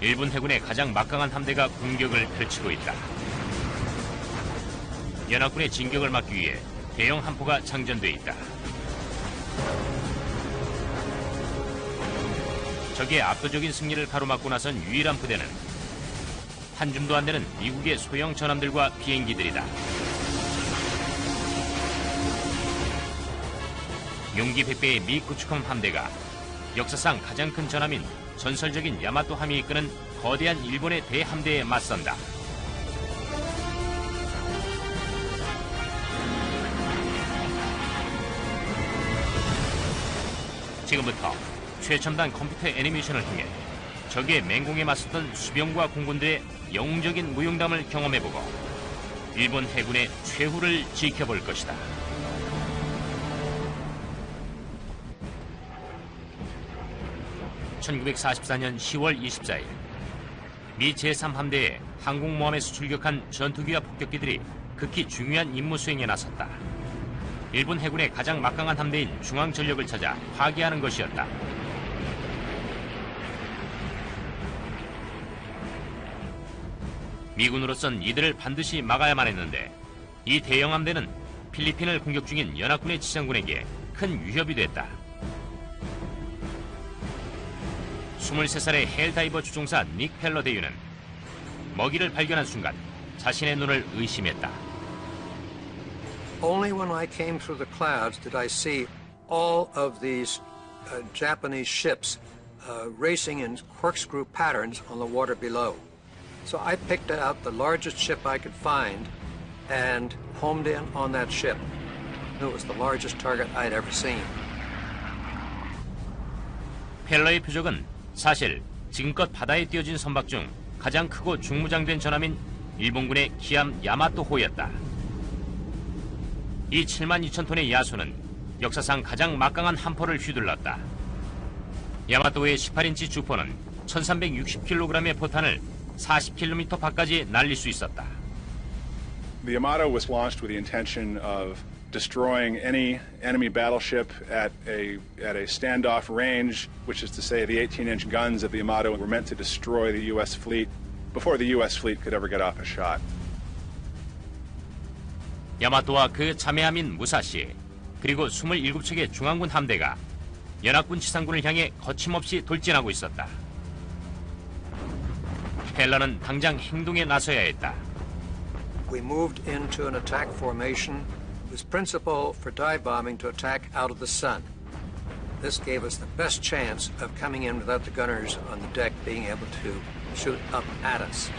일본 해군의 가장 막강한 함대가 공격을 펼치고 있다. 연합군의 진격을 막기 위해 대형 함포가 장전돼 있다. 적의 압도적인 승리를 가로막고 나선 유일한 부대는 한 줌도 안 되는 미국의 소형 전함들과 비행기들이다. 용기 100배의 미 구축함 함대가 역사상 가장 큰 전함인 전설적인 야마토함이 이끄는 거대한 일본의 대함대에 맞선다. 지금부터 최첨단 컴퓨터 애니메이션을 통해 적의 맹공에 맞섰던 수병과 공군들의 영웅적인 무용담을 경험해보고 일본 해군의 최후를 지켜볼 것이다. 1944년 10월 24일 미 제3함대에 항공모함에서 출격한 전투기와 폭격기들이 극히 중요한 임무 수행에 나섰다. 일본 해군의 가장 막강한 함대인 중앙전력을 찾아 파괴하는 것이었다. 미군으로선 이들을 반드시 막아야만 했는데 이 대형 함대는 필리핀을 공격 중인 연합군의 지상군에게 큰 위협이 됐다. 23살의 헬다이버 추종사 닉 펠러 대위는 먹이를 발견한 순간 자신의 눈을 의심했다. Only when I came through the clouds did I see all of these Japanese ships racing in corkscrew patterns on the water below. So I picked out the largest ship I could find and homed in on that ship. It was the largest target I'd ever seen. 펠러의 표적은 사실 지금껏 바다에 띄어진 선박 중 가장 크고 중무장된 전함인 일본군의 기암 야마토호였다. 이 7만 2천 톤의 야수는 역사상 가장 막강한 함포를 휘둘렀다. 야마토호의 18인치 주포는 1360kg의 포탄을 40km 밖까지 날릴 수 있었다. The Yamato was launched with the intention of destroying any enemy battleship at a standoff range, which is to say the 18-inch guns of the Yamato were meant to destroy the U.S. fleet before the U.S. fleet could ever get off a shot. 야마토와 그 자매함인 무사시, 그리고 27척의 중앙군 함대가 연합군 지상군을 향해 거침없이 돌진하고 있었다. 펠러는 당장 행동에 나서야 했다. We moved into an attack formation. It was principle for dive bombing to attack out of the sun. This gave us the best chance of coming in without the gunners on the deck being able to shoot up at us.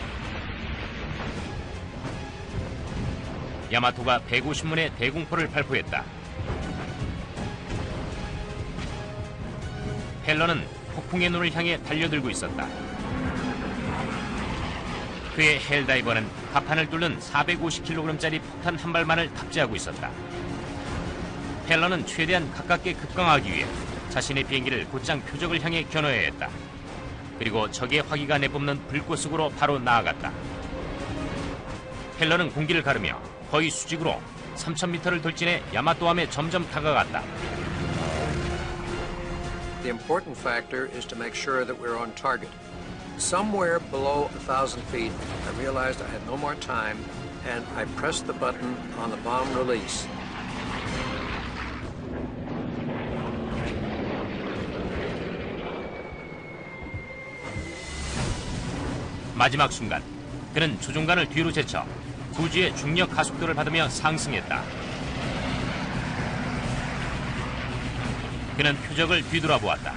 야마토가 150문의 대공포를 발포했다. 펠러는 폭풍의 눈을 향해 달려들고 있었다. 그의 헬다이버는 갑판을 뚫는 450kg짜리 폭탄 한 발만을 탑재하고 있었다. 펠러는 최대한 가깝게 급강하기 위해 자신의 비행기를 곧장 표적을 향해 겨눠야 했다. 그리고 적의 화기가 내뿜는 불꽃속으로 바로 나아갔다. 펠러는 공기를 가르며 거의 수직으로 3000m를 돌진해 야마토함에 점점 다가갔다. The important factor is to make sure that we're on target. Somewhere below 1,000 feet, I realized I had no more time, and I pressed the button on the bomb release. 마지막 순간, 그는 조종관을 뒤로 제쳐 구지의 중력 가속도를 받으며 상승했다. 그는 표적을 뒤돌아보았다.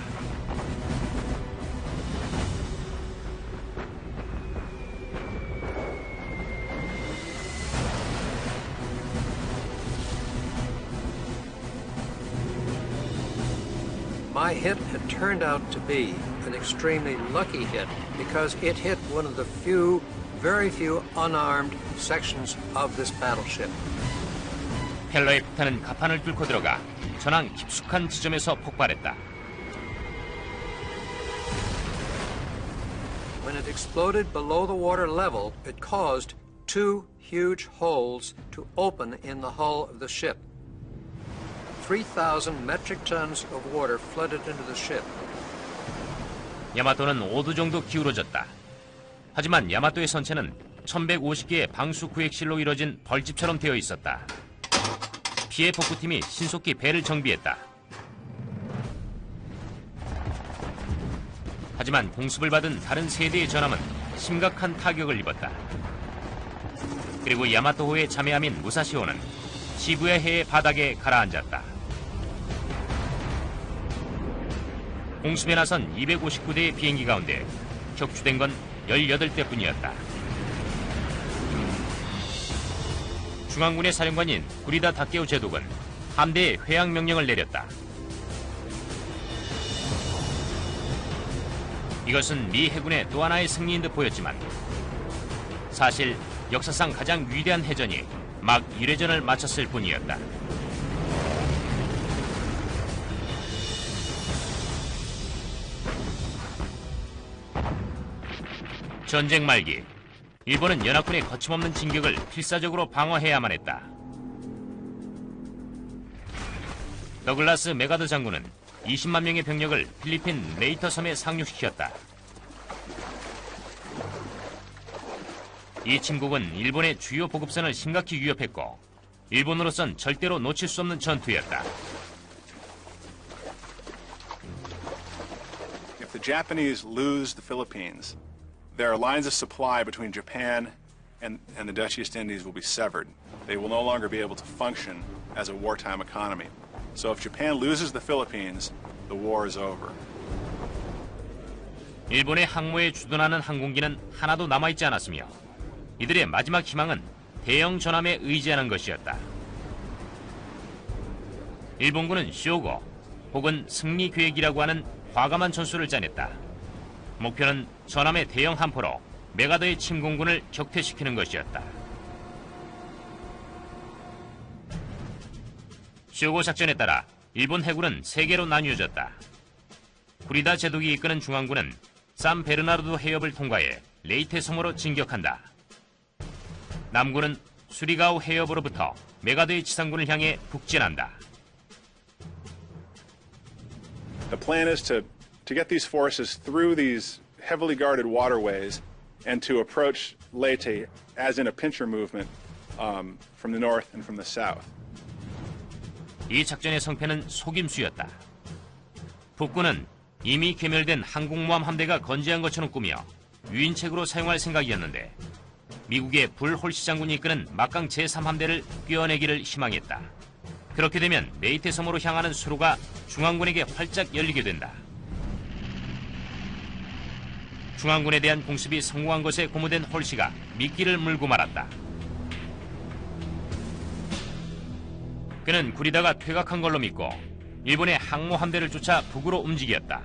My hit had turned out to be an extremely lucky hit because it hit one of the very few unarmed sections of this battleship. 펠러의 폭탄은 갑판을 뚫고 들어가 전황 깊숙한 지점에서 폭발했다. When it exploded below the water level, it caused two huge holes to open in the hull of the ship. 3,000 metric tons of water flooded into the ship. 야마토는 5도 정도 기울어졌다. 하지만 야마토의 선체는 1150개의 방수 구획실로 이뤄진 벌집처럼 되어 있었다. 피해 복구팀이 신속히 배를 정비했다. 하지만 공습을 받은 다른 세 대의 전함은 심각한 타격을 입었다. 그리고 야마토호의 자매함인 무사시호는 시부야 해의 바닥에 가라앉았다. 공습에 나선 259대의 비행기 가운데 격추된 건 18대뿐이었다. 중앙군의 사령관인 구리다 다케오 제독은 함대에 회항 명령을 내렸다. 이것은 미 해군의 또 하나의 승리인 듯 보였지만 사실 역사상 가장 위대한 해전이 막 1회전을 마쳤을 뿐이었다. 전쟁 말기, 일본은 연합군의 거침없는 진격을 필사적으로 방어해야만 했다. 더글라스 메가더 장군은 20만 명의 병력을 필리핀 레이터 섬에 상륙시켰다. 이 침공은 일본의 주요 보급선을 심각히 위협했고 일본으로선 절대로 놓칠 수 없는 전투였다. If the Japanese lose the Philippines, their lines of supply between Japan and the Dutch East Indies will be severed. They will no longer be able to function as a wartime economy. So if Japan loses the Philippines, the war is over. 일본의 항모에 주둔하는 항공기는 하나도 남아있지 않았으며 이들의 마지막 희망은 대형 전함에 의지하는 것이었다. 일본군은 쇼고 혹은 승리 계획이라고 하는 과감한 전술을 짜냈다. 목표는 전함의 대형 함포로 메가더의 침공군을 격퇴시키는 것이었다. 쇼고 작전에 따라 일본 해군은 3개로 나뉘어졌다. 구리다 제독이 이끄는 중앙군은 산 베르나르도 해협을 통과해 레이테 섬으로 진격한다. 남군은 수리가오 해협으로부터 메가더의 지상군을 향해 북진한다. The plan is to get these forces through these heavily guarded waterways and to approach Leyte as in a pincher movement from the north and from the south. 이 작전의 성패는 속임수였다. 북군은 이미 괴멸된 항공모함 함대가 건재한 것처럼 꾸며 유인책으로 사용할 생각이었는데 미국의 불 홀시 장군이 이끄는 막강 제3함대를 꿰어내기를 희망했다. 그렇게 되면 레이테 섬으로 향하는 수로가 중앙군에게 활짝 열리게 된다. 중앙군에 대한 공습이 성공한 것에 고무된 홀시가 미끼를 물고 말았다. 그는 구리다가 퇴각한 걸로 믿고 일본의 항모 함대를 쫓아 북으로 움직였다.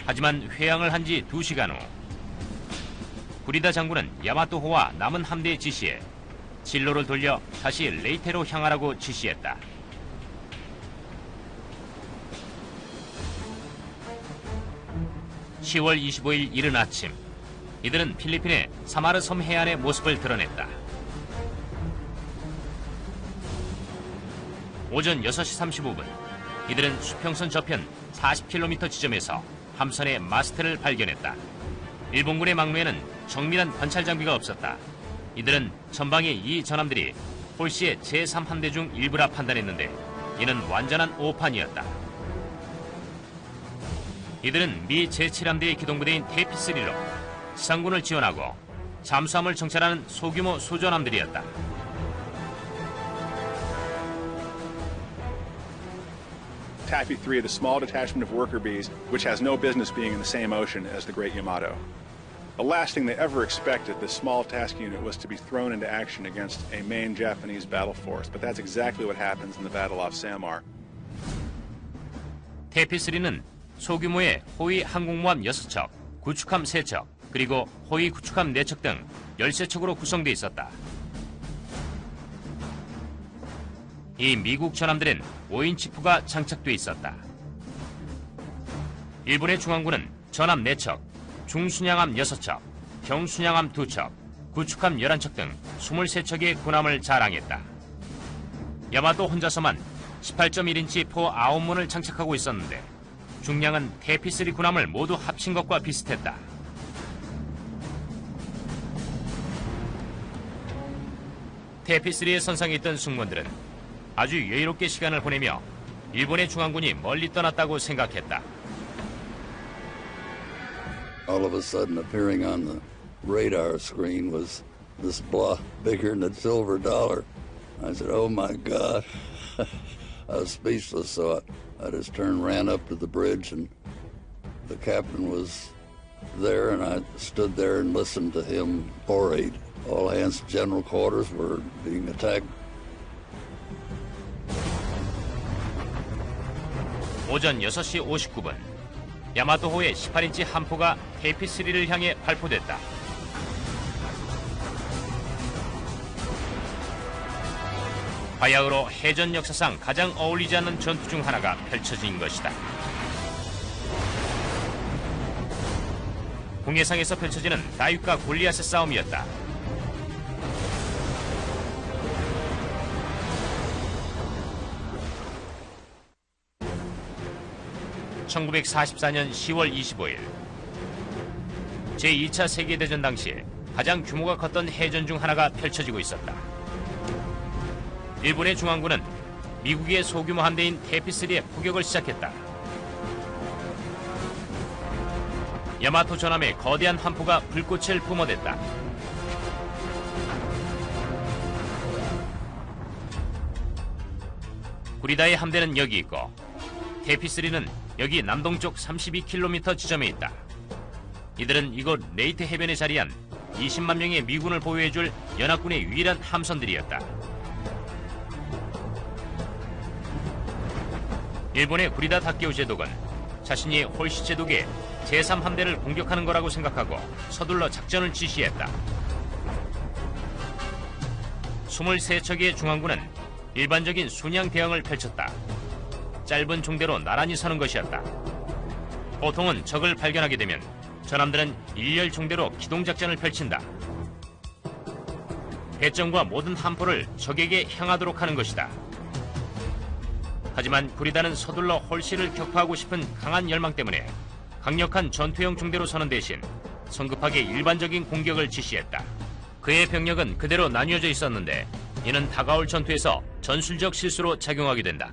하지만 회항을 한 지 2시간 후 구리다 장군은 야마토호와 남은 함대에 지시해 진로를 돌려 다시 레이테로 향하라고 지시했다. (10월 25일) 이른 아침 이들은 필리핀의 사마르 섬 해안의 모습을 드러냈다. 오전 6시 35분 이들은 수평선 저편 40km 지점에서 함선의 마스트를 발견했다. 일본군의 막무에는 정밀한 관찰 장비가 없었다. 이들은 전방의 이 전함들이 홀시의 제3함대 중 일부라 판단했는데 이는 완전한 오판이었다. 이들은 미 제7함대의 기동부대인 테이피3로 지상군을 지원하고 잠수함을 정찰하는 소규모 소전함들이었다. Taffy 3 is a small detachment of worker bees which has no business being in the same ocean as the Great Yamato. The last thing they ever expected, this small task unit, was to be thrown into action against a main Japanese battle force, but that's exactly what happens in the Battle off Samar. 테이피3는 소규모의 호위 항공모함 6척, 구축함 3척, 그리고 호위 구축함 4척 등 13척으로 구성되어 있었다. 이 미국 전함들은 5인치프가 장착돼 있었다. 일본의 중앙군은 전함 4척, 중순양함 6척, 경순양함 2척, 구축함 11척 등 23척의 군함을 자랑했다. 야마토 혼자서만 18.1인치 포 9문을 장착하고 있었는데 중량은 테피3 군함을 모두 합친 것과 비슷했다. 테피3의 선상에 있던 승무원들은 아주 여유롭게 시간을 보내며 일본의 중앙군이 멀리 떠났다고 생각했다. All of a sudden appearing on the radar screen was this blob bigger than a silver dollar. I said, oh my God. I was speechless, so I just turned, ran up to the bridge, and the captain was there, and I stood there and listened to him orate. All hands general quarters were being attacked. 오전 6시 59분, 야마토호의 18인치 함포가 테이피3를 향해 발포됐다. 바야흐로 해전 역사상 가장 어울리지 않는 전투 중 하나가 펼쳐진 것이다. 공해상에서 펼쳐지는 다윗과 골리앗의 싸움이었다. (1944년 10월 25일) 제2차 세계대전 당시 가장 규모가 컸던 해전 중 하나가 펼쳐지고 있었다. 일본의 중앙군은 미국의 소규모 함대인 테피3의 포격을 시작했다. 야마토 전함의 거대한 함포가 불꽃을 뿜어댔다. 구리다의 함대는 여기 있고 테피3는 여기 남동쪽 32km 지점에 있다. 이들은 이곳 레이트 해변에 자리한 20만 명의 미군을 보호해줄 연합군의 유일한 함선들이었다. 일본의 구리다 다케오 제독은 자신이 홀시 제독의 제3함대를 공격하는 거라고 생각하고 서둘러 작전을 지시했다. 23척의 중앙군은 일반적인 순양 대응을 펼쳤다. 짧은 중대로 나란히 서는 것이었다. 보통은 적을 발견하게 되면 전함들은 일렬 중대로 기동작전을 펼친다. 배점과 모든 함포를 적에게 향하도록 하는 것이다. 하지만 구리다는 서둘러 홀시를 격파하고 싶은 강한 열망 때문에 강력한 전투형 중대로 서는 대신 성급하게 일반적인 공격을 지시했다. 그의 병력은 그대로 나뉘어져 있었는데 이는 다가올 전투에서 전술적 실수로 작용하게 된다.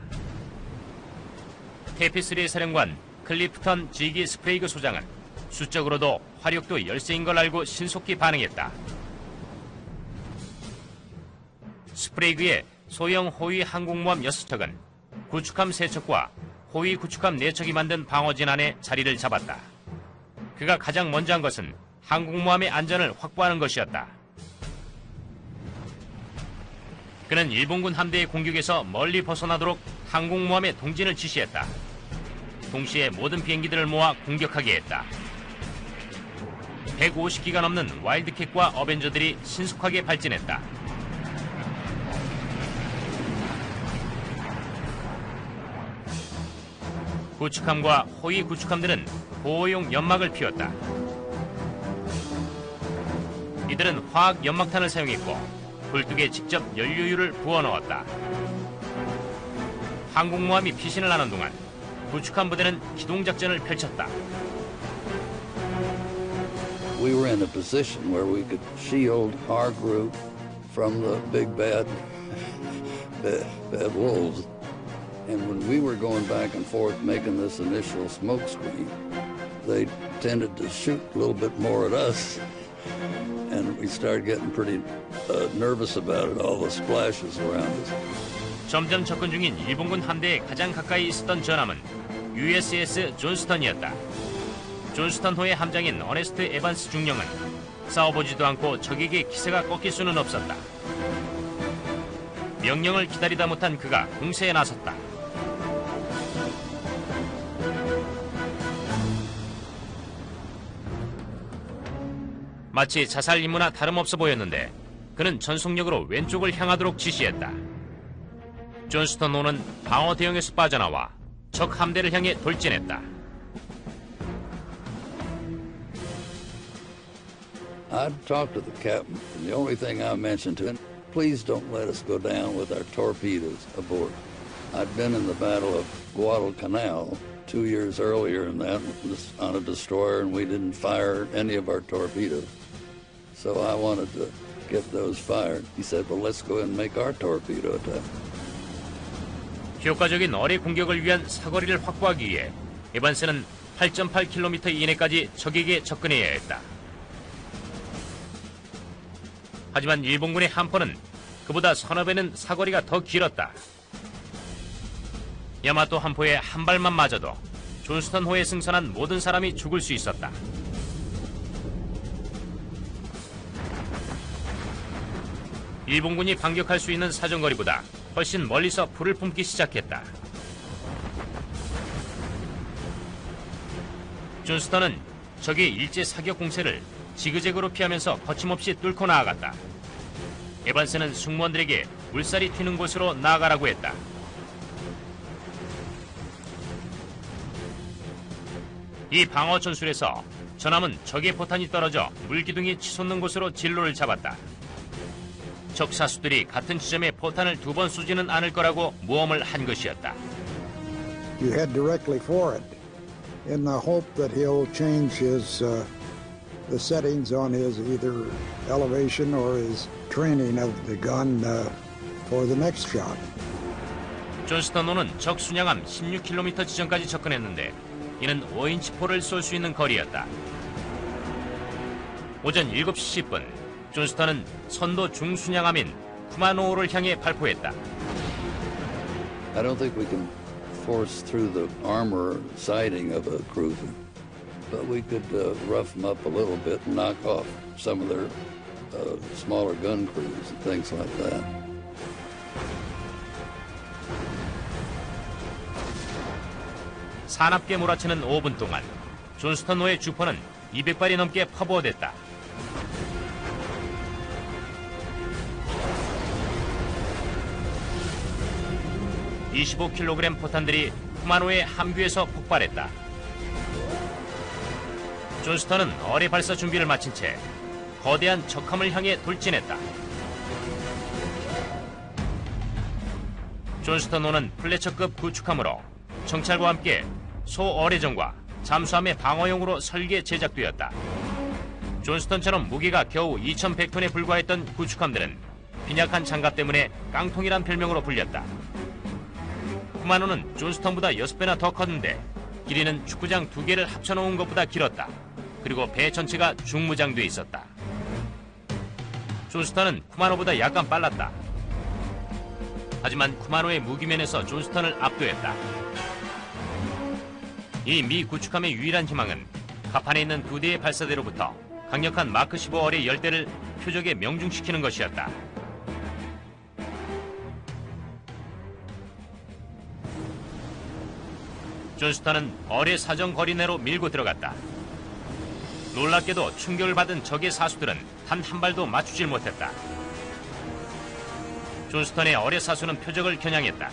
테피3의 사령관 클리프턴 G.G. 스프레이그 소장은 수적으로도 화력도 열세인 걸 알고 신속히 반응했다. 스프레이그의 소형 호위 항공모함 6척은 구축함 3척과 호위 구축함 4척이 만든 방어진 안에 자리를 잡았다. 그가 가장 먼저 한 것은 항공모함의 안전을 확보하는 것이었다. 그는 일본군 함대의 공격에서 멀리 벗어나도록 항공모함의 동진을 지시했다. 동시에 모든 비행기들을 모아 공격하게 했다. 150기가 넘는 와일드캣과 어벤져들이 신속하게 발진했다. 구축함과 호위 구축함들은 보호용 연막을 피웠다. 이들은 화학 연막탄을 사용했고 굴뚝에 직접 연료유를 부어넣었다. 항공모함이 피신을 하는 동안 구축함 부대는 기동작전을 펼쳤다. We were in a position where we could shield our group from the big bad wolves. And when we were going back and forth making this initial smoke screen, they tended to shoot a little bit more at us. And we started getting pretty nervous about it, all the splashes around us. 점점 접근 중인 일본군 함대에 가장 가까이 있었던 전함은 USS 존스턴이었다. 존스턴호의 함장인 어네스트 에반스 중령은 싸워보지도 않고 적에게 기세가 꺾일 수는 없었다. 명령을 기다리다 못한 그가 공세에 나섰다. 마치 자살 임무나 다름없어 보였는데 그는 전속력으로 왼쪽을 향하도록 지시했다. 존스턴호는 방어 대응에서 빠져나와 적 함대를 향해 돌진했다. I talked to the captain, and the only thing I mentioned to him, please don't let us go down with our torpedoes aboard. I'd been in the Battle of Guadalcanal 2 years earlier, and that was on a destroyer, and we didn't fire any of our torpedoes. So I wanted to get those fired. He said, well, let's go ahead and make our torpedo attack. 효과적인 어뢰 공격을 위한 사거리를 확보하기 위해 에반스는 8.8km 이내까지 적에게 접근해야 했다. 하지만 일본군의 함포는 그보다 서너 배는 사거리가 더 길었다. 야마토 함포에 한 발만 맞아도 존스턴호에 승선한 모든 사람이 죽을 수 있었다. 일본군이 반격할 수 있는 사정거리보다 훨씬 멀리서 불을 뿜기 시작했다. 존스턴은 적의 일제 사격 공세를 지그재그로 피하면서 거침없이 뚫고 나아갔다. 에반스는 승무원들에게 물살이 튀는 곳으로 나아가라고 했다. 이 방어 전술에서 전함은 적의 포탄이 떨어져 물기둥이 치솟는 곳으로 진로를 잡았다. 적 사수들이 같은 지점에 포탄을 두 번 쏘지는 않을 거라고 모험을 한 것이었다. You head directly for it in the hope that he'll change his the settings on his either elevation or his training of the gun for the next shot. 존스턴호는 적 순양함 16km 지점까지 접근했는데 이는 5인치 포를 쏠 수 있는 거리였다. 오전 7시 10분 존스턴은 선도 중순양함인 쿠마노오를 향해 발포했다. I don't think we can force through the armor siding of a cruiser, but we could rough them up a little bit and knock off some of their smaller gun crews and things like that. 사납게 몰아치는 5분 동안 존스턴호의 주포는 200발이 넘게 퍼부어댔다. (25kg) 포탄들이 쿠마노의 함교에서 폭발했다. 존스턴은 어뢰 발사 준비를 마친 채 거대한 적함을 향해 돌진했다. 존스턴호는 플래처급 구축함으로 정찰과 함께 소어뢰정과 잠수함의 방어용으로 설계 제작되었다. 존스턴처럼 무게가 겨우 2100톤에 불과했던 구축함들은 빈약한 장갑 때문에 깡통이란 별명으로 불렸다. 쿠마노는 존스턴보다 6배나 더 컸는데 길이는 축구장 2개를 합쳐놓은 것보다 길었다. 그리고 배 전체가 중무장돼 있었다. 존스턴은 쿠마노보다 약간 빨랐다. 하지만 쿠마노의 무기면에서 존스턴을 압도했다. 이 미 구축함의 유일한 희망은 갑판에 있는 2대의 발사대로부터 강력한 마크 15 어뢰 열대를 표적에 명중시키는 것이었다. 존스턴은 어뢰 사정 거리 내로 밀고 들어갔다. 놀랍게도 충격을 받은 적의 사수들은 단 한 발도 맞추질 못했다. 존스턴의 어뢰 사수는 표적을 겨냥했다.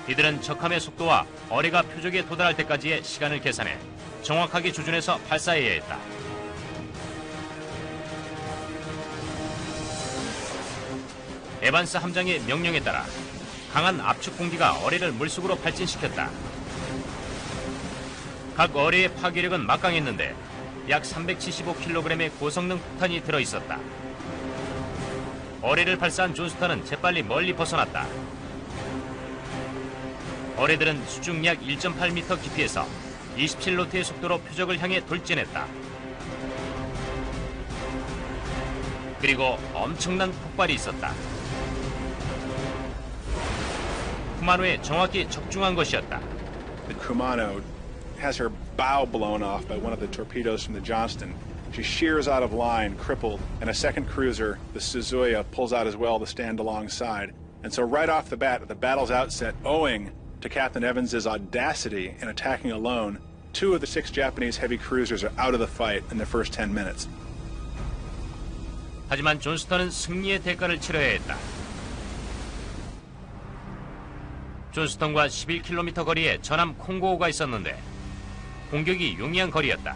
이들은 적함의 속도와 어뢰가 표적에 도달할 때까지의 시간을 계산해 정확하게 조준해서 발사해야 했다. 에반스 함장의 명령에 따라 강한 압축 공기가 어뢰를 물속으로 발진시켰다. 각 어뢰의 파괴력은 막강했는데 약 375kg의 고성능 폭탄이 들어있었다. 어뢰를 발사한 존스턴은 재빨리 멀리 벗어났다. 어뢰들은 수중 약 1.8m 깊이에서 27노트의 속도로 표적을 향해 돌진했다. 그리고 엄청난 폭발이 있었다. 쿠마노에 정확히 적중한 것이었다. The Kumano has her bow blown off by one of the torpedoes from the Johnston. She shears out of line, crippled, and a second cruiser, the Suzuya, pulls out as well to stand alongside. And so right off the bat, at the battle's outset, owing to Captain Evans's audacity in attacking alone, 2 of the 6 Japanese heavy cruisers are out of the fight in the first 10 minutes. 하지만 존스턴은 승리의 대가를 치러야 했다. 존스턴과 11km 거리에 전함 콩고호가 있었는데 공격이 용이한 거리였다.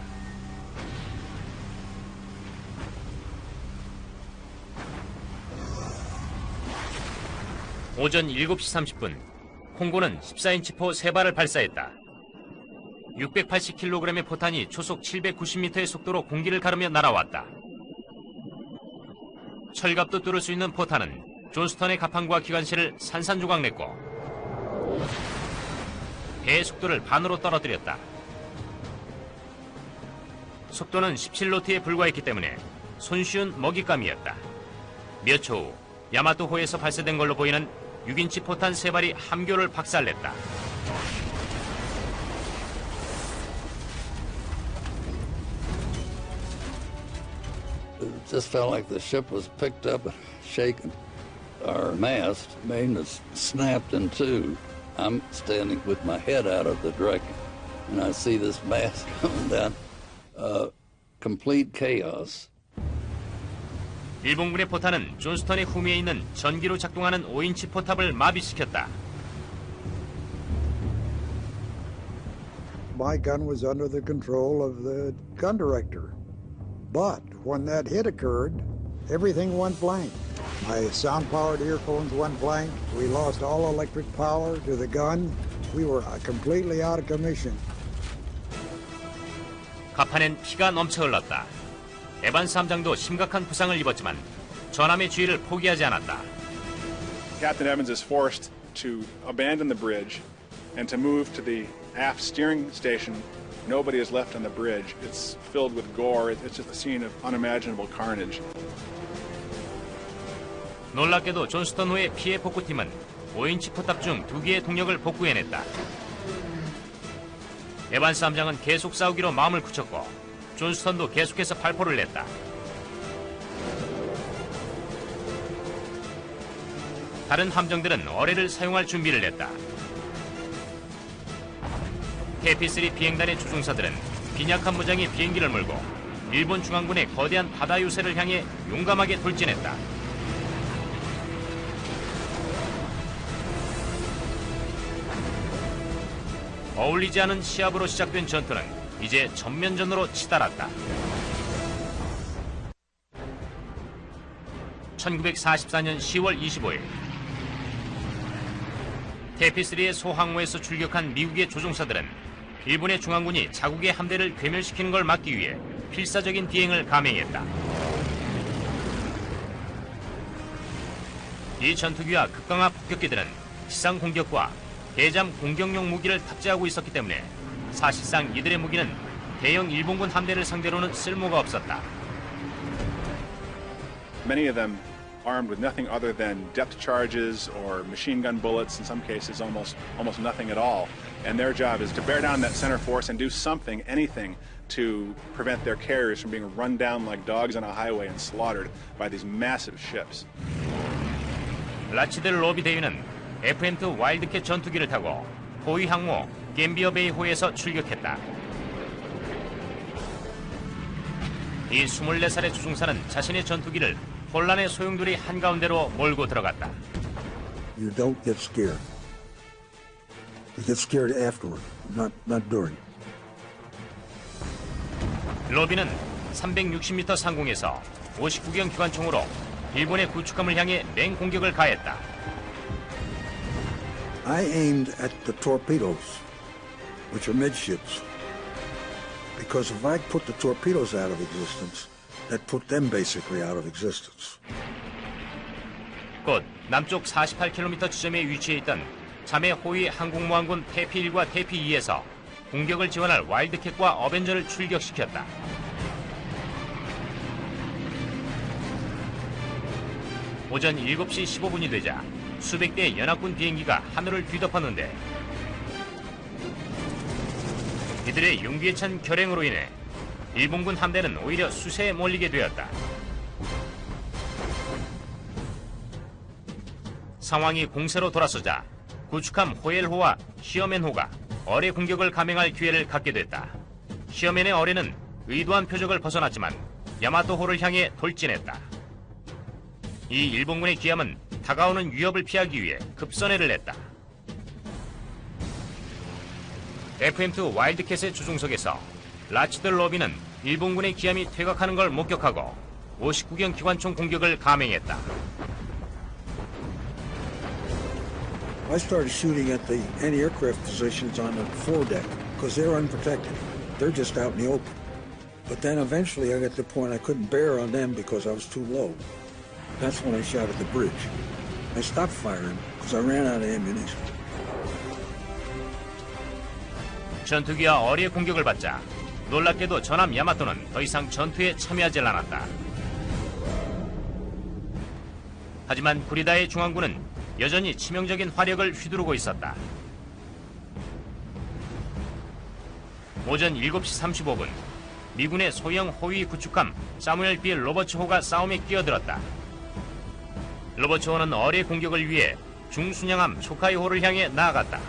오전 7시 30분, 콩고는 14인치 포 3발을 발사했다. 680kg의 포탄이 초속 790m의 속도로 공기를 가르며 날아왔다. 철갑도 뚫을 수 있는 포탄은 존스턴의 갑판과 기관실을 산산조각냈고 배의 속도를 반으로 떨어뜨렸다. 속도는 17노트에 불과했기 때문에 손쉬운 먹잇감이었다. 몇 초 후 야마토호에서 발사된 걸로 보이는 6인치 포탄 3발이 함교를 박살냈다. It just felt like the ship was picked up and shaken. Our mast main was snapped in two. I'm standing with my head out of the deck, and I see this mast coming down. Complete chaos. 일본군의 포탄은 존스턴의 후미에 있는 전기로 작동하는 5인치 포탑을 마비시켰다. My gun was under the control of the gun director. But when that hit occurred, everything went blank. My sound-powered earphones went blank. We lost all electric power to the gun. We were completely out of commission. 갑판엔 피가 넘쳐 흘렀다. 에반스 함장도 심각한 부상을 입었지만 전함의 지휘를 포기하지 않았다. Captain Evans is forced to abandon the bridge and to move to the aft steering station. Nobody is left on the bridge. It's filled with gore. It's just a scene of unimaginable carnage. 놀랍게도 존스턴호의 피해 복구팀은 5인치 포탑 중 2개의 동력을 복구해냈다. 에반스 함장은 계속 싸우기로 마음을 굳혔고 존스턴도 계속해서 발포를 냈다. 다른 함정들은 어뢰를 사용할 준비를 했다. 테피3 비행단의 조종사들은 빈약한 무장의 비행기를 몰고 일본 중앙군의 거대한 바다 요새를 향해 용감하게 돌진했다. 어울리지 않은 시합으로 시작된 전투는 이제 전면전으로 치달았다. 1944년 10월 25일 테피3의 소항모에서 출격한 미국의 조종사들은 일본의 중앙군이 자국의 함대를 괴멸시키는 걸 막기 위해 필사적인 비행을 감행했다. 이 전투기와 급강화 폭격기들은 지상 공격과 대잠 공격용 무기를 탑재하고 있었기 때문에 사실상 이들의 무기는 대형 일본군 함대를 상대로는 쓸모가 없었다. Many of them armed with nothing other than depth charges or machine gun bullets, in some cases almost nothing at all. And their job is to bear down that center force and do something, anything, to prevent their carriers from being run down like dogs on a highway and slaughtered by these massive ships. 라치델 로비 대위는 FM2 와일드캣 전투기를 타고 호위 항모 갬비어베이 호에서 출격했다. 이 24살의 조종사는 자신의 전투기를 혼란의 소용돌이 한가운데로 몰고 들어갔다. You don't get scared. You get scared afterward, not during. 로비는 360m 상공에서 59경 기관총으로 일본의 구축함을 향해 맹공격을 가했다. I aimed at the torpedoes, which are midships, because if I put the torpedoes out of existence, that put them basically out of existence. 곧 남쪽 48km 지점에 위치해 있던 자매 호위 항공모함군 태피1과 태피2에서 공격을 지원할 와일드캣과 어벤저를 출격시켰다. 오전 7시 15분이 되자 수백 대의 연합군 비행기가 하늘을 뒤덮었는데 이들의 용기에 찬 결행으로 인해 일본군 함대는 오히려 수세에 몰리게 되었다. 상황이 공세로 돌아서자 구축함 호엘호와 히어맨호가 어뢰 공격을 감행할 기회를 갖게 됐다. 히어맨의 어뢰는 의도한 표적을 벗어났지만 야마토호를 향해 돌진했다. 이 일본군의 기함은 다가오는 위협을 피하기 위해 급선회를 냈다. FM2 와일드캣의 조종석에서 라치델 로비는 일본군의 기함이 퇴각하는 걸 목격하고 59경 기관총 공격을 감행했다. I started shooting at the anti-aircraft positions on the foredeck because they're unprotected. They're just out in the open. But then eventually I got to the point I couldn't bear on them because I was too low. That's when I shot at the bridge. I stopped firing because I ran out of ammunition. 전투기와 어리의 공격을 받자 놀랍게도 전함 야마토는 더 이상 전투에 참여하지 않았다. 하지만 구리다의 중앙군은 여전히 치명적인 화력을 휘두르고 있었다. 오전 7시 35분 미군의 소형 호위 구축함 사무엘 B. 로버츠호가 싸움에 끼어들었다. 로버츠호는 어리의 공격을 위해 중순양함 초카이호를 향해 나아갔다.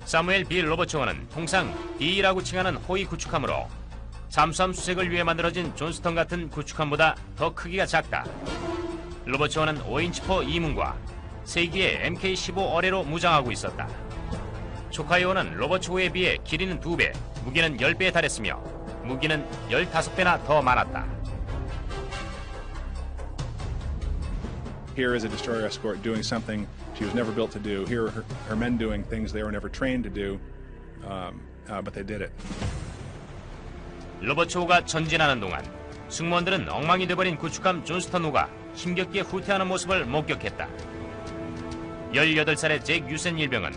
사무엘 B. 로버츠호는 통상 D라고 칭하는 호위 구축함으로 잠수함 수색을 위해 만들어진 존스턴 같은 구축함보다 더 크기가 작다. 로버츠호는 5인치포 2문과 3기의 MK-15 어뢰로 무장하고 있었다. 초카이호는 로버츠호에 비해 길이는 2배, 무게는 10배에 달했으며 무기는 15배나 더 많았다. Here is a destroyer escort doing something she was never built to do. Here are her men doing things they were never trained to do, but they did it. 로버츠호가 전진하는 동안 승무원들은 엉망이 돼버린 구축함 존스턴호가 힘겹게 후퇴하는 모습을 목격했다. 18살의 잭 유센 일병은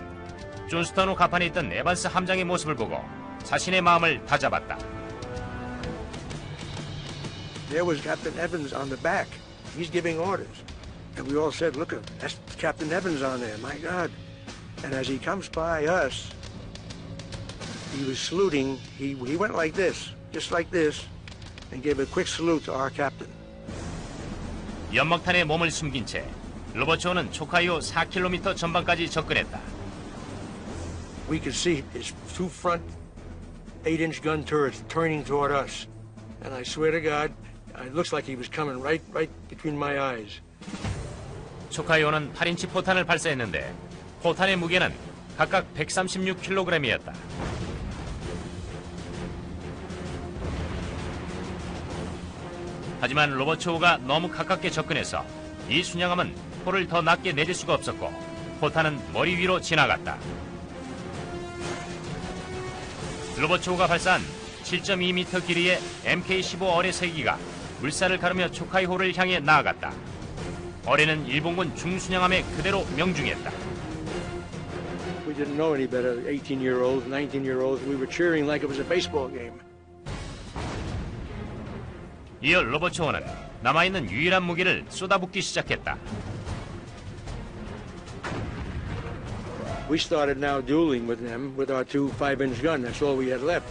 존스턴호 갑판에 있던 에반스 함장의 모습을 보고 자신의 마음을 다잡았다. There was Captain Evans on the back. He's giving orders. And we all said, look, that's Captain Evans on there, my God. And as he comes by us, he was saluting. He went like this, just like this, and gave a quick salute to our captain. 연막탄에 몸을 숨긴 채 로버츠호는 초카이호 4km 전방까지 접근했다. We could see his two front 8-inch gun turrets turning toward us. And I swear to God, it looks like he was coming right between my eyes. 초카이호는 8인치 포탄을 발사했는데 포탄의 무게는 각각 136kg이었다. 하지만 로버츠호가 너무 가깝게 접근해서 이 순양함은 포를 더 낮게 내릴 수가 없었고 포탄은 머리 위로 지나갔다. 로버츠호가 발사한 7.2m 길이의 MK-15 어뢰 3기가 물살을 가르며 초카이호를 향해 나아갔다. 어뢰는 일본군 중순양함에 그대로 명중했다. We didn't know any better. 18-year-olds, 19-year-olds. We were cheering like it was a baseball game. 이어 로버츠호는 남아있는 유일한 무기를 쏟아붓기 시작했다. We started now dueling with them with our two 5-inch gun. That's all we had left.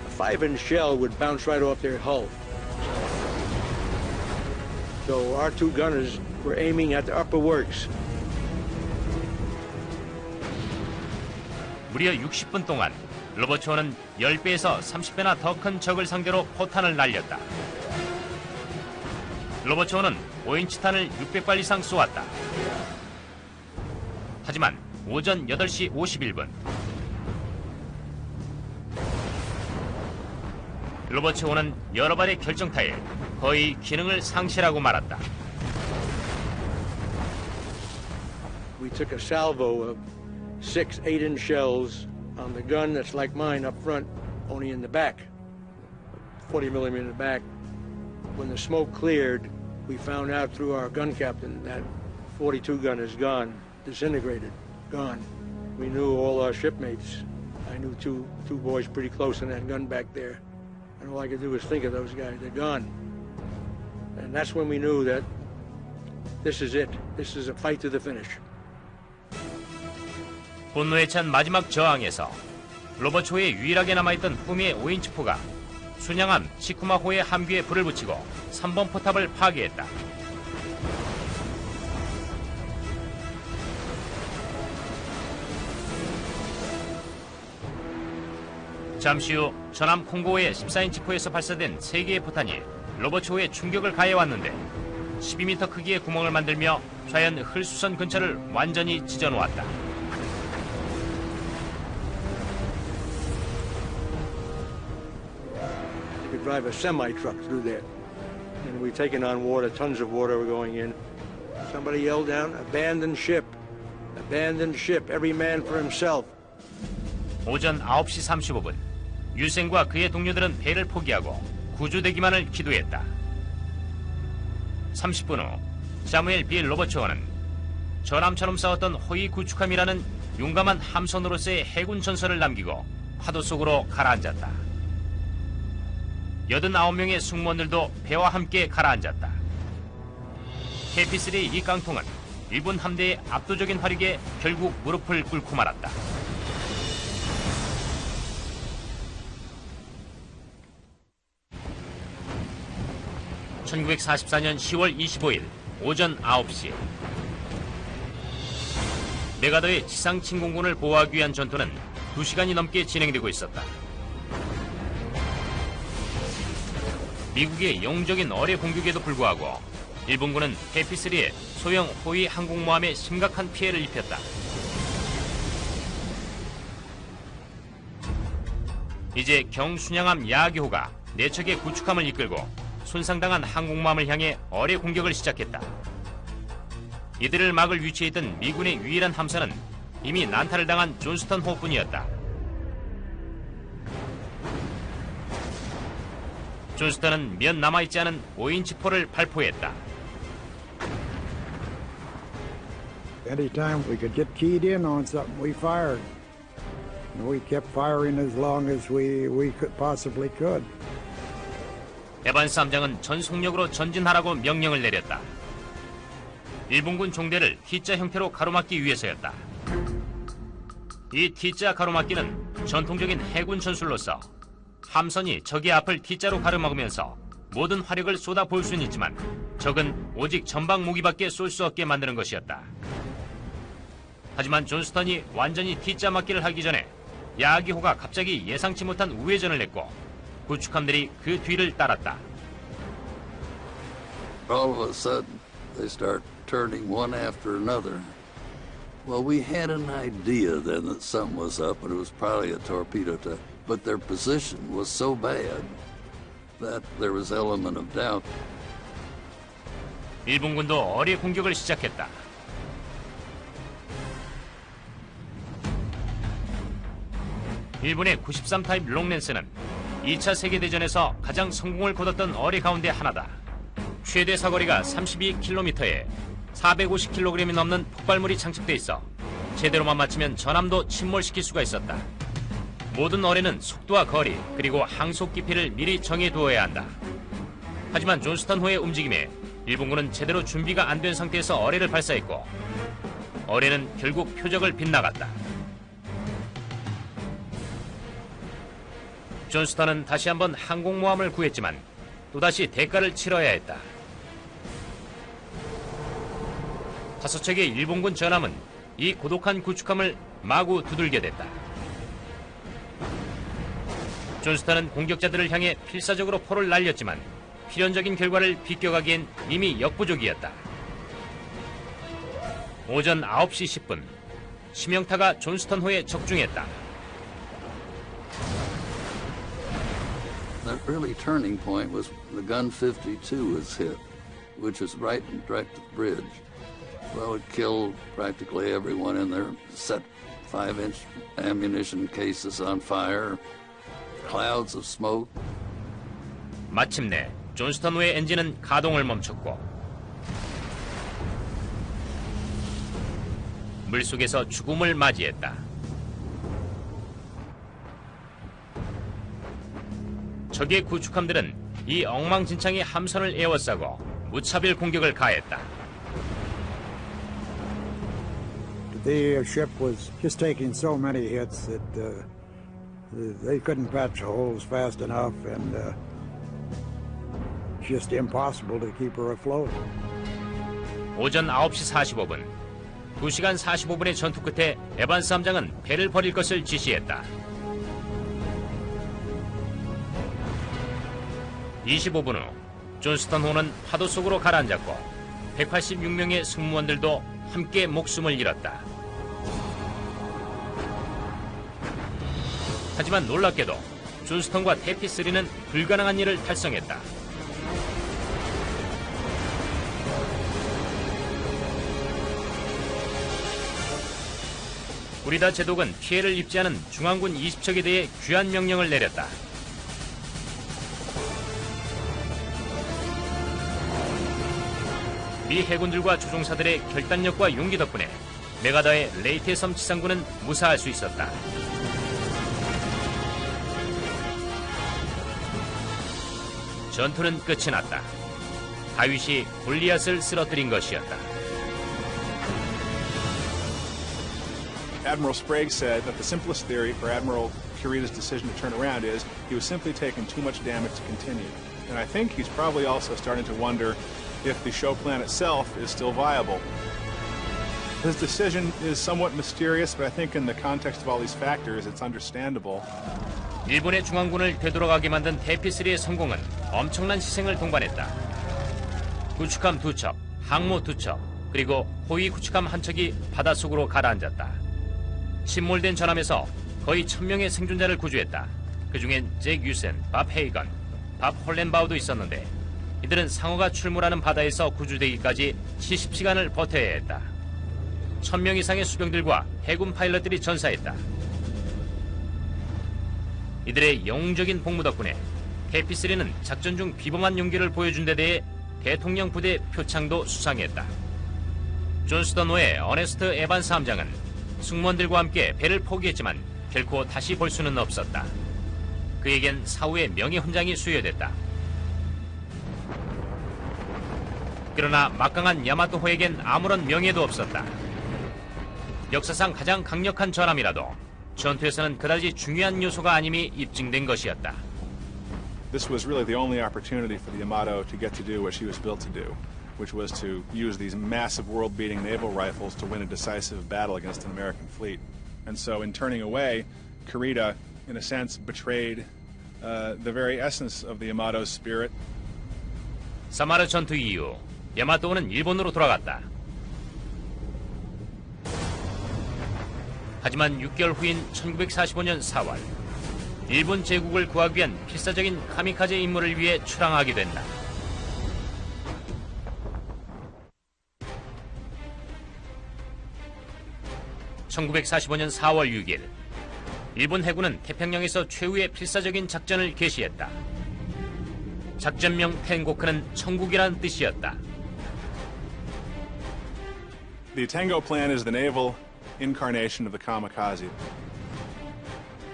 A 5-inch shell would bounce right off their hull. So our two gunners were aiming at the upper works. 무려 60분 동안 로버츠호는 10배에서 30배나 더 큰 적을 상대로 포탄을 날렸다. 로버츠호는 5인치 탄을 600발 이상 쏘았다. 하지만 오전 8시 51분 로버츠호는 여러 발의 결정타에 거의 기능을 상실하고 말았다. We took a salvo of 6 8-inch shells on the gun that's like mine up front, only in the back, 40 millimeter in the back. When the smoke cleared, we found out through our gun captain that 42 gun is gone, disintegrated, gone. We knew all our shipmates. I knew two boys pretty close in that gun back there. And all I could do was think of those guys. They're gone. And that's when we knew that this is it. This is a fight to the finish. 분노에 찬 마지막 저항에서 로버츠호에 유일하게 남아있던 후미의 5인치 포가 순양함 치쿠마호의 함귀에 불을 붙이고 3번 포탑을 파괴했다. 잠시 후 전함 콩고호의 14인치 포에서 발사된 3개의 포탄이 로버츠호에 충격을 가해왔는데 12m 크기의 구멍을 만들며 좌연 흘수선 근처를 완전히 찢어놓았다. Drive a semi-truck through there. And we've taken on water, tons of water were going in. Somebody yelled down, abandon ship. Abandon ship. Every man for himself. 오전 9시 35분, 유생과 그의 동료들은 배를 포기하고 구조되기만을 기도했다. 30분 후, 사무엘 B. 로버츠원은 전함처럼 싸웠던 호위 구축함이라는 용감한 함선으로서의 해군 전설을 남기고 파도 속으로 가라앉았다. 89명의 승무원들도 배와 함께 가라앉았다. KP-3의 이 깡통은 일본 함대의 압도적인 화력에 결국 무릎을 꿇고 말았다. (1944년 10월 25일) 오전 9시 메가더의 지상 침공군을 보호하기 위한 전투는 2시간이 넘게 진행되고 있었다. 미국의 영웅적인 어뢰 공격에도 불구하고 일본군은 KP-3의 소형 호위 항공모함에 심각한 피해를 입혔다. 이제 경순양함 야기호가 4척의 구축함을 이끌고 손상당한 항공모함을 향해 어뢰 공격을 시작했다. 이들을 막을 위치에 있던 미군의 유일한 함선은 이미 난타를 당한 존스턴 호뿐이었다. 존스턴은 몇 남아있지 않은 5인치 포를 발포했다. Anytime we could get keyed in on something, we fired. And we kept firing as long as we possibly could. 에반스 함장은 전속력으로 전진하라고 명령을 내렸다. 일본군 종대를 T자 형태로 가로막기 위해서였다. 이 T자 가로막기는 전통적인 해군 전술로서 함선이 적의 앞을 T자로 가로막으면서 모든 화력을 쏟아부을 수는 있지만 적은 오직 전방 무기밖에 쏠 수 없게 만드는 것이었다. 하지만 존스턴이 완전히 T자 막기를 하기 전에 야기호가 갑자기 예상치 못한 우회전을 냈고 구축함들이 그 뒤를 따랐다. All of a sudden, they start turning one after another. Well, we had an idea then that something was up, and it was probably a torpedo tug. But their position was so bad that there was element of doubt. 일본군도 어뢰 공격을 시작했다. 일본의 93타입 롱랜스는 2차 세계대전에서 가장 성공을 거뒀던 어뢰 가운데 하나다. 최대 사거리가 32km에 450kg이 넘는 폭발물이 장착돼 있어 제대로만 맞추면 전함도 침몰시킬 수가 있었다. 모든 어뢰는 속도와 거리 그리고 항속 깊이를 미리 정해두어야 한다. 하지만 존스턴호의 움직임에 일본군은 제대로 준비가 안 된 상태에서 어뢰를 발사했고 어뢰는 결국 표적을 빗나갔다. 존스턴은 다시 한번 항공모함을 구했지만 또다시 대가를 치러야 했다. 5척의 일본군 전함은 이 고독한 구축함을 마구 두들겨 댔다. 존스턴은 공격자들을 향해 필사적으로 포를 날렸지만 필연적인 결과를 비껴가기엔 이미 역부족이었다. 오전 9시 10분 심형타가 존스턴호에 적중했다. That really turning point was the gun 52 was hit, which was right at the bridge. Well, it killed practically everyone in there, set 5-inch ammunition cases on fire, clouds of smoke. 마침내 존스턴호의 엔진은 가동을 멈췄고 물속에서 죽음을 맞이했다. 적의 구축함들은 이 엉망진창의 함선을 에워싸고 무차별 공격을 가했다. The ship was just taking so many hits that they couldn't patch the holes fast enough, and it's just impossible to keep her afloat. 오전 9시 45분, 2시간 45분의 전투 끝에 에반스 함장은 배를 버릴 것을 지시했다. 25분 후 존스턴호는 파도 속으로 가라앉았고 186명의 승무원들도 함께 목숨을 잃었다. 하지만 놀랍게도 존스턴과 KP-3는 불가능한 일을 달성했다. 구리다 제독은 피해를 입지 않은 중앙군 20척에 대해 귀환 명령을 내렸다. 미 해군들과 조종사들의 결단력과 용기 덕분에 메가다의 레이테 섬 지상군은 무사할 수 있었다. 전투는 끝이 났다. 다윗이 골리앗을 쓰러뜨린 것이었다. Admiral Sprague said that the simplest theory for Admiral Kurita's decision to turn around is he was simply taking too much damage to continue. And I think he's probably also starting to wonder if the show plan itself is still viable. His decision is somewhat mysterious, but I think in the context of all these factors, it's understandable. 일본의 중앙군을 되돌아가게 만든 대피3의 성공은 엄청난 희생을 동반했다. 구축함 2척, 항모 2척, 그리고 호위 구축함 1척이 바닷속으로 가라앉았다. 침몰된 전함에서 거의 1000명의 생존자를 구조했다. 그중엔 잭 유센, 밥 헤이건, 밥 홀렌바우도 있었는데 이들은 상어가 출몰하는 바다에서 구조되기까지 70시간을 버텨야 했다. 1000명 이상의 수병들과 해군 파일럿들이 전사했다. 이들의 영웅적인 복무 덕분에 대피3는 작전 중 비범한 용기를 보여준 데 대해 대통령 부대 표창도 수상했다. 존스턴호의 어네스트 에반스 함장은 승무원들과 함께 배를 포기했지만 결코 다시 볼 수는 없었다. 그에겐 사후의 명예훈장이 수여됐다. 그러나 막강한 야마토호에겐 아무런 명예도 없었다. 역사상 가장 강력한 전함이라도 전투에서는 그다지 중요한 요소가 아님이 입증된 것이었다. This was really the only opportunity for the Yamato to get to do what she was built to do, which was to use these massive world-beating naval rifles to win a decisive battle against an American fleet. And so in turning away, Kurita, in a sense, betrayed the very essence of the Yamato's spirit. 사마르 전투 이후 야마토호는 일본으로 돌아갔다. 하지만 6개월 후인 1945년 4월 일본 제국을 구하기 위한 필사적인 카미카제 임무를 위해 출항하게 된다. (1945년 4월 6일) 일본 해군은 태평양에서 최후의 필사적인 작전을 개시했다. 작전명 텐고크는 천국이라는 뜻이었다. The Tango Plan is the naval incarnation of the kamikaze.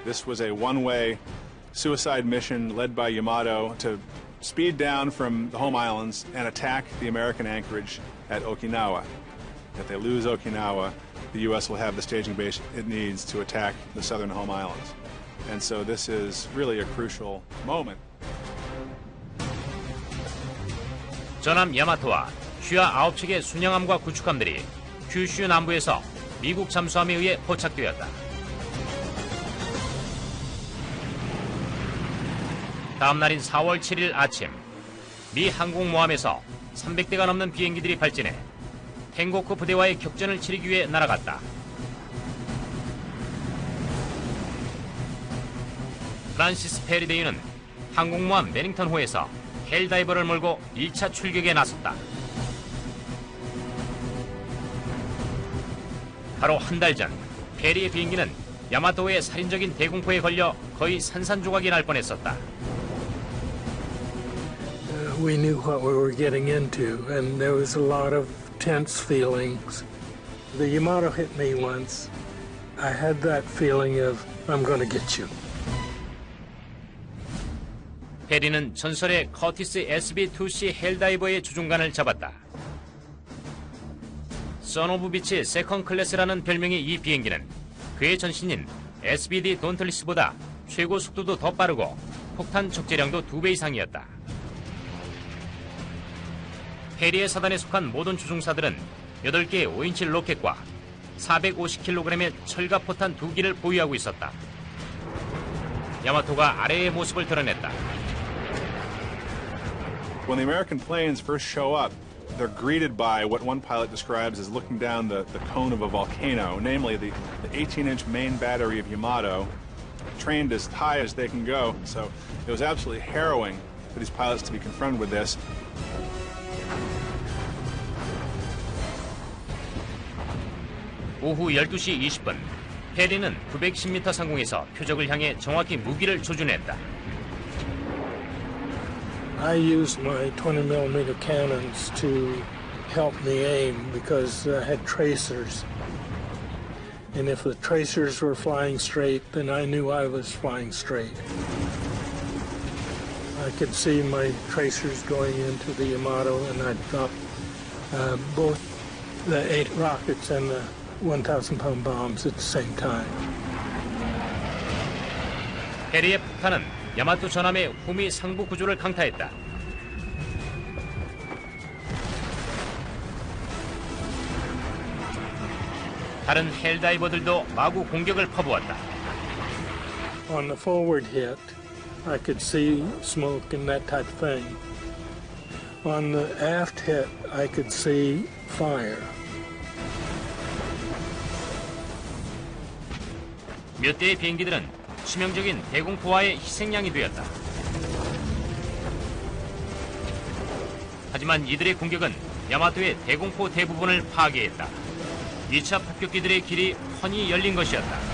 This was a one-way suicide mission led by Yamato to speed down from the home islands and attack the American anchorage at Okinawa. If they lose Okinawa, the U.S. will have the staging base it needs to attack the southern home islands. And so this is really a crucial moment. 전함 야마토와 슈아 9척의 순양함과 구축함들이 큐슈 남부에서 미국 잠수함에 의해 포착되었다. 다음 날인 4월 7일 아침, 미 항공모함에서 300대가 넘는 비행기들이 발진해 텐고크 부대와의 격전을 치르기 위해 날아갔다. 프란시스 페리데이는 항공모함 매닝턴호에서 헬다이버를 몰고 1차 출격에 나섰다. 바로 한 달 전, 페리의 비행기는 야마토호의 살인적인 대공포에 걸려 거의 산산조각이 날 뻔했었다. We knew what we were getting into, and there was a lot of tense feelings. The Yamato hit me once. I had that feeling of, I'm going to get you. 페리는 전설의 커티스 SB-2C 헬다이버의 조종관을 잡았다. 선 오브 비치 세컨 클래스라는 별명의 이 비행기는 그의 전신인 SBD 돈틀리스보다 최고 속도도 더 빠르고 폭탄 적재량도 2배 이상이었다. 페리의 사단에 속한 모든 조종사들은 8개의 5인치 로켓과 450kg의 철갑 포탄 2기를 보유하고 있었다. 야마토가 아래의 모습을 드러냈다. When the American planes first show up, they're greeted by what one pilot describes as looking down the cone of a volcano, namely the 18-inch main battery of Yamato, trained as high as they can go. So it was absolutely harrowing for these pilots to be confronted with this. 오후 12시 20분, 해리는 910m 상공에서 표적을 향해 정확히 무기를 조준했다. I used my 20mm cannons to help me aim because I had tracers. And if the tracers were flying straight, then I knew I was flying straight. I could see my tracers going into the Yamato, and I'd drop both the 8 rockets and the 1,000-pound bombs at the same time. 해리의 폭탄은 야마토 전함의 후미 상부 구조를 강타했다. 다른 헬다이버들도 마구 공격을 퍼부었다. On the forward hit, I could see smoke and that type of thing. On the aft hit, I could see fire. 몇 대의 비행기들은 치명적인 대공포화의 희생양이 되었다. 하지만 이들의 공격은 야마토의 대공포 대부분을 파괴했다. 2차 폭격기들의 길이 훤히 열린 것이었다.